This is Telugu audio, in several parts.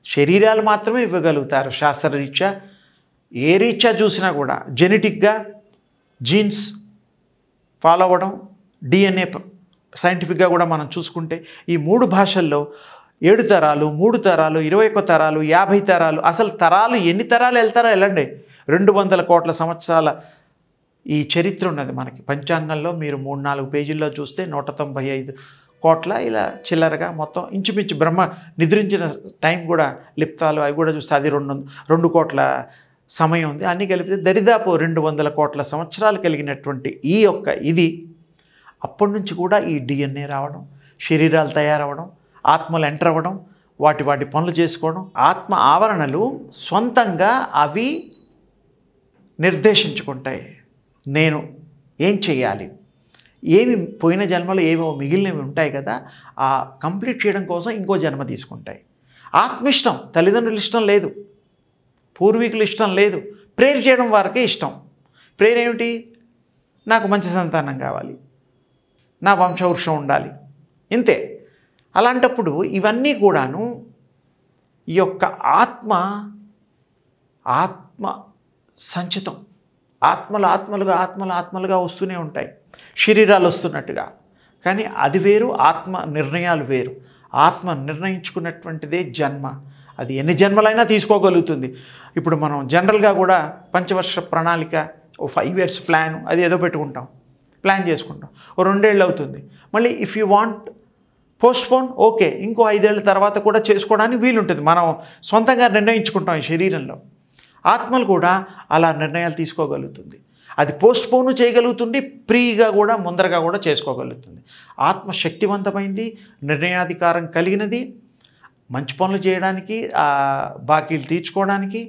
శరీరాలు మాత్రమే ఇవ్వగలుగుతారు శాస్త్రరీత్యా. ఏ రీత్యా చూసినా కూడా జెనెటిక్గా జీన్స్ ఫాలో అవ్వడం, డిఎన్ఏ సైంటిఫిక్గా కూడా మనం చూసుకుంటే ఈ 3 భాషల్లో 7 తరాలు, 3 తరాలు, 21 తరాలు, 50 తరాలు, అసలు తరాలు ఎన్ని తరాలు వెళ్తారో వెళ్ళండి. 200 కోట్ల సంవత్సరాల ఈ చరిత్ర ఉన్నది మనకి. పంచాంగంలో మీరు 3-4 పేజీల్లో చూస్తే 195 కోట్ల ఇలా చిల్లరగా మొత్తం ఇంచుమించు బ్రహ్మ నిద్రించిన టైం కూడా లిప్తాలు అవి కూడా చూస్తే అది 2 కోట్ల సమయం ఉంది. అన్నీ కలిపితే దరిదాపు 200 కోట్ల సంవత్సరాలు కలిగినటువంటి ఈ యొక్క ఇది అప్పటి నుంచి కూడా ఈ డిఎన్ఏ రావడం, శరీరాలు తయారవడం, ఆత్మలు ఎంటర్ అవ్వడం, వాటి పనులు చేసుకోవడం, ఆత్మ ఆవరణలు సొంతంగా అవి నిర్దేశించుకుంటాయి. నేను ఏం చేయాలి, ఏమి పోయిన జన్మలో ఏవో మిగిలినవి ఉంటాయి కదా, ఆ కంప్లీట్ చేయడం కోసం ఇంకో జన్మ తీసుకుంటాయి. ఆత్మ ఇష్టం, తల్లిదండ్రులు ఇష్టం లేదు, పూర్వీకులు ఇష్టం లేదు, ప్రేర్ చేయడం వారికే ఇష్టం. ప్రేర్ ఏమిటి? నాకు మంచి సంతానం కావాలి, నా వంశవృక్షం ఉండాలి, ఇంతే. అలాంటప్పుడు ఇవన్నీ కూడాను ఈ యొక్క ఆత్మ సంచితం, ఆత్మలుగా వస్తూనే ఉంటాయి, శరీరాలు వస్తున్నట్టుగా. కానీ అది వేరు, ఆత్మ నిర్ణయాలు వేరు. ఆత్మ నిర్ణయించుకున్నటువంటిదే జన్మ. అది ఎన్ని జన్మలైనా తీసుకోగలుగుతుంది. ఇప్పుడు మనం జనరల్గా కూడా పంచవర్ష ప్రణాళిక, 5 years ప్లాన్ అది ఏదో పెట్టుకుంటాం, ప్లాన్ చేసుకుంటాం. 2 ఏళ్ళు అవుతుంది. మళ్ళీ if you want postpone, okay, ఇంకో 5 ఏళ్ళ తర్వాత కూడా చేసుకోవడానికి వీలుంటుంది. మనం సొంతంగా నిర్ణయించుకుంటాం ఈ శరీరంలో. ఆత్మలు కూడా అలా నిర్ణయాలు తీసుకోగలుగుతుంది. అది పోస్ట్పోన్ చేయగలుగుతుంది, ప్రీగా కూడా ముందరగా కూడా చేసుకోగలుగుతుంది. ఆత్మ శక్తివంతమైంది, నిర్ణయాధికారం కలిగినది, మంచి పనులు చేయడానికి, బాకీలు తీర్చుకోవడానికి.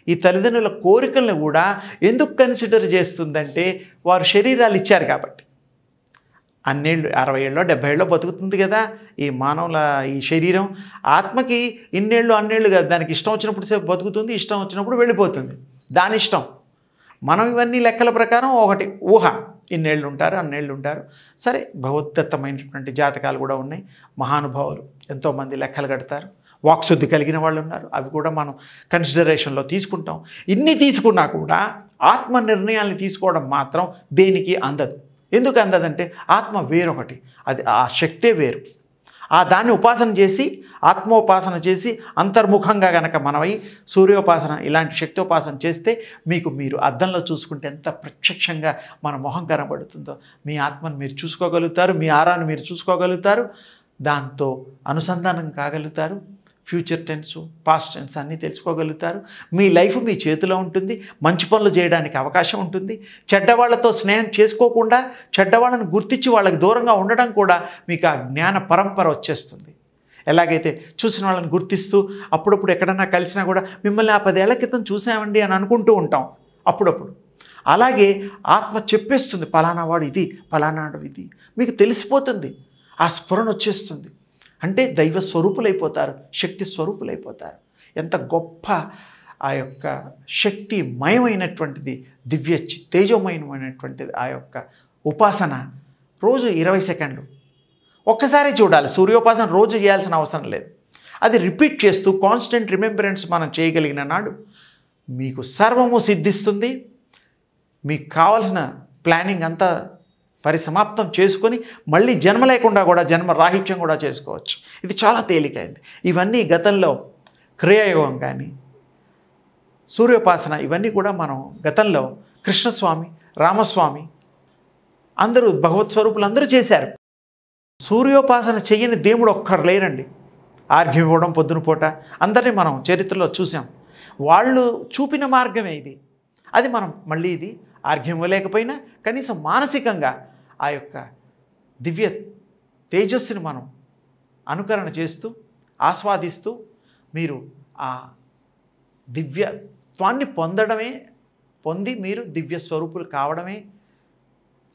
ఈ తల్లిదండ్రుల కోరికలను కూడా ఎందుకు కన్సిడర్ చేస్తుందంటే వారు శరీరాలు ఇచ్చారు కాబట్టి. అన్నేళ్ళు 60 ఏళ్ళో 70 ఏళ్ళో బతుకుతుంది కదా ఈ మానవుల ఈ శరీరం. ఆత్మకి అన్నేళ్ళు కదా, దానికి ఇష్టం వచ్చినప్పుడు సేపు బతుకుతుంది, ఇష్టం వచ్చినప్పుడు వెళ్ళిపోతుంది, దాని ఇష్టం. మనం ఇవన్నీ లెక్కల ప్రకారం ఒకటి ఊహ, ఇన్నేళ్ళు ఉంటారు, అన్నేళ్ళు ఉంటారు. సరే, భగవద్దత్తమైనటువంటి జాతకాలు కూడా ఉన్నాయి. మహానుభావులు ఎంతోమంది లెక్కలు కడతారు, వాక్శుద్ధి కలిగిన వాళ్ళు ఉన్నారు. అవి కూడా మనం కన్సిడరేషన్లో తీసుకుంటాం. ఇన్ని తీసుకున్నా కూడా ఆత్మ నిర్ణయాన్ని తీసుకోవడం మాత్రం దేనికి అందదు. ఎందుకు అందదంటే ఆత్మ వేరొకటి, అది ఆ శక్తే వేరు. దాన్ని ఉపాసన చేసి, ఆత్మోపాసన చేసి అంతర్ముఖంగా కనుక మనమై సూర్యోపాసన ఇలాంటి శక్తోపాసన చేస్తే మీరు అద్దంలో చూసుకుంటే ఎంత ప్రత్యక్షంగా మన మొహం కనబడుతుందో మీ ఆత్మను మీరు చూసుకోగలుగుతారు, మీ ఆరాను మీరు చూసుకోగలుగుతారు, దాంతో అనుసంధానం కాగలుగుతారు. ఫ్యూచర్ టెన్స్, పాస్ట్ టెన్స్ అన్నీ తెలుసుకోగలుగుతారు. మీ లైఫ్ మీ చేతిలో ఉంటుంది. మంచి పనులు చేయడానికి అవకాశం ఉంటుంది. చెడ్డవాళ్లతో స్నేహం చేసుకోకుండా చెడ్డవాళ్ళను గుర్తించి వాళ్ళకి దూరంగా ఉండడం కూడా మీకు ఆ జ్ఞాన పరంపర వచ్చేస్తుంది. ఎలాగైతే చూసిన వాళ్ళని గుర్తిస్తూ అప్పుడప్పుడు ఎక్కడన్నా కలిసినా కూడా మిమ్మల్ని 10 ఏళ్ల క్రితం చూసామండి అని అనుకుంటూ ఉంటాం అప్పుడప్పుడు. అలాగే ఆత్మ చెప్పేస్తుంది, పలానా వాడు ఇది, పలానాడు ఇది, మీకు తెలిసిపోతుంది. ఆ స్ఫురణ వచ్చేస్తుంది. అంటే దైవ స్వరూపులైపోతారు, శక్తి స్వరూపులైపోతారు. ఎంత గొప్ప ఆ యొక్క శక్తిమయమైనటువంటిది, దివ్య తేజోమయమైనటువంటిది ఆ యొక్క ఉపాసన. రోజు 20 సెకండ్లు ఒక్కసారి చూడాలి. సూర్యోపాసన రోజు చేయాల్సిన అవసరం లేదు. అది రిపీట్ చేస్తూ కాన్స్టెంట్ రిమెంబరెన్స్ మనం చేయగలిగిన నాడు మీకు సర్వము సిద్ధిస్తుంది. మీకు కావాల్సిన ప్లానింగ్ అంతా పరిసమాప్తం చేసుకొని మళ్ళీ జన్మ లేకుండా కూడా జన్మ రాహిత్యం కూడా చేసుకోవచ్చు. ఇది చాలా తేలికైంది. ఇవన్నీ గతంలో క్రియాయోగం కానీ, సూర్యోపాసన ఇవన్నీ కూడా మనం గతంలో కృష్ణస్వామి, రామస్వామి అందరూ భగవత్ స్వరూపులు అందరూ చేశారు. సూర్యోపాసన చెయ్యని దేవుడు ఒక్కరు లేరండి. ఆర్ఘ్యం ఇవ్వడం పొద్దున పూట అందరినీ మనం చరిత్రలో చూసాం. వాళ్ళు చూపిన మార్గమే ఇది. అది మనం మళ్ళీ ఇది ఆర్ఘ్యం ఇవ్వలేకపోయినా కనీసం మానసికంగా ఆ యొక్క దివ్య తేజస్సుని మనం అనుకరణ చేస్తూ ఆస్వాదిస్తూ మీరు ఆ దివ్యత్వాన్ని పొంది మీరు దివ్య స్వరూపులు కావడమే.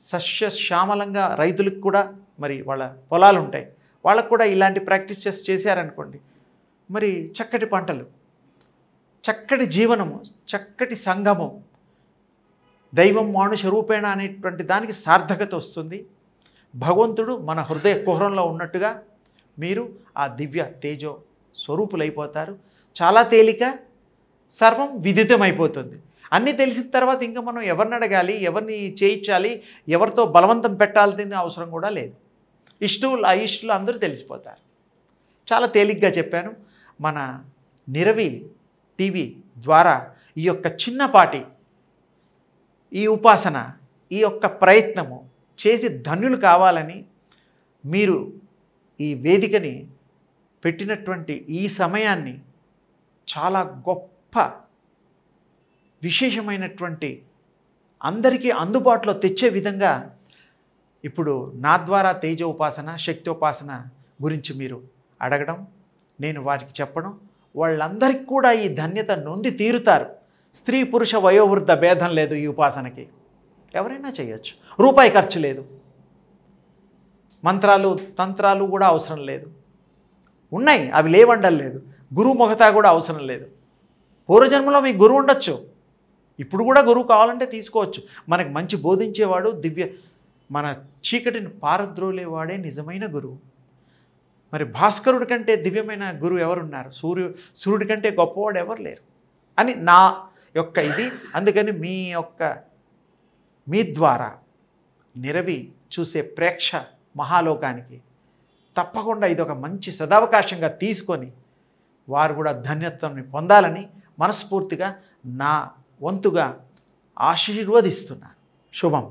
సస్యశ్యామలంగా రైతులకు కూడా మరి వాళ్ళ పొలాలు ఉంటాయి, వాళ్ళకు కూడా ఇలాంటి ప్రాక్టీసెస్ చేశారనుకోండి, మరి చక్కటి పంటలు, చక్కటి జీవనము, చక్కటి సంగమం, దైవం మానుష రూపేణ అనేటువంటి దానికి సార్థకత వస్తుంది. భగవంతుడు మన హృదయ కుహరంలో ఉన్నట్టుగా మీరు ఆ దివ్య తేజో స్వరూపులైపోతారు. చాలా తేలిక, సర్వం విదితమైపోతుంది. అన్నీ తెలిసిన తర్వాత ఇంకా మనం ఎవరిని అడగాలి, ఎవరిని చేయించాలి, ఎవరితో బలవంతం పెట్టాల్సిన అవసరం కూడా లేదు. ఇష్టులు అయిష్టులు అందరూ తెలిసిపోతారు. చాలా తేలిగ్గా చెప్పాను. మన నిరవి టీవీ ద్వారా ఈ యొక్క చిన్నపాటి ఈ ఉపాసన, ఈ యొక్క ప్రయత్నము చేసి ధన్యులు కావాలని మీరు ఈ వేదికని పెట్టినటువంటి ఈ సమయాన్ని చాలా గొప్ప విశేషమైనటువంటి అందరికీ అందుబాటులో తెచ్చే విధంగా ఇప్పుడు నా ద్వారా తేజ ఉపాసన, శక్తి ఉపాసన గురించి మీరు అడగడం, నేను వారికి చెప్పడం, వాళ్ళందరికీ కూడా ఈ ధన్యత నొంది తీరుతారు. స్త్రీ పురుష వయోవృద్ధ భేదం లేదు ఈ ఉపాసనకి. ఎవరైనా చేయొచ్చు. రూపాయి ఖర్చు లేదు. మంత్రాలు తంత్రాలు కూడా అవసరం లేదు. ఉన్నాయి, అవి లేవండం లేదు. గురువు మొగతా కూడా అవసరం లేదు. పూర్వజన్మలో మీకు గురువు ఉండొచ్చు, ఇప్పుడు కూడా గురువు కావాలంటే తీసుకోవచ్చు. మనకు మంచి బోధించేవాడు, మన చీకటిని పారద్రోలేవాడే నిజమైన గురువు. మరి భాస్కరుడి కంటే దివ్యమైన గురువు ఎవరున్నారు? సూర్యుడి కంటే గొప్పవాడు ఎవరు లేరు అని నా యొక్క ఇది. అందుకని మీ ద్వారా నిరవి చూసే ప్రేక్ష మహాలోకానికి తప్పకుండా ఇది ఒక మంచి సదవకాశంగా తీసుకొని వారు కూడా ధన్యత్వాన్ని పొందాలని మనస్ఫూర్తిగా నా వంతుగా ఆశీర్వదిస్తున్నాను. శుభం.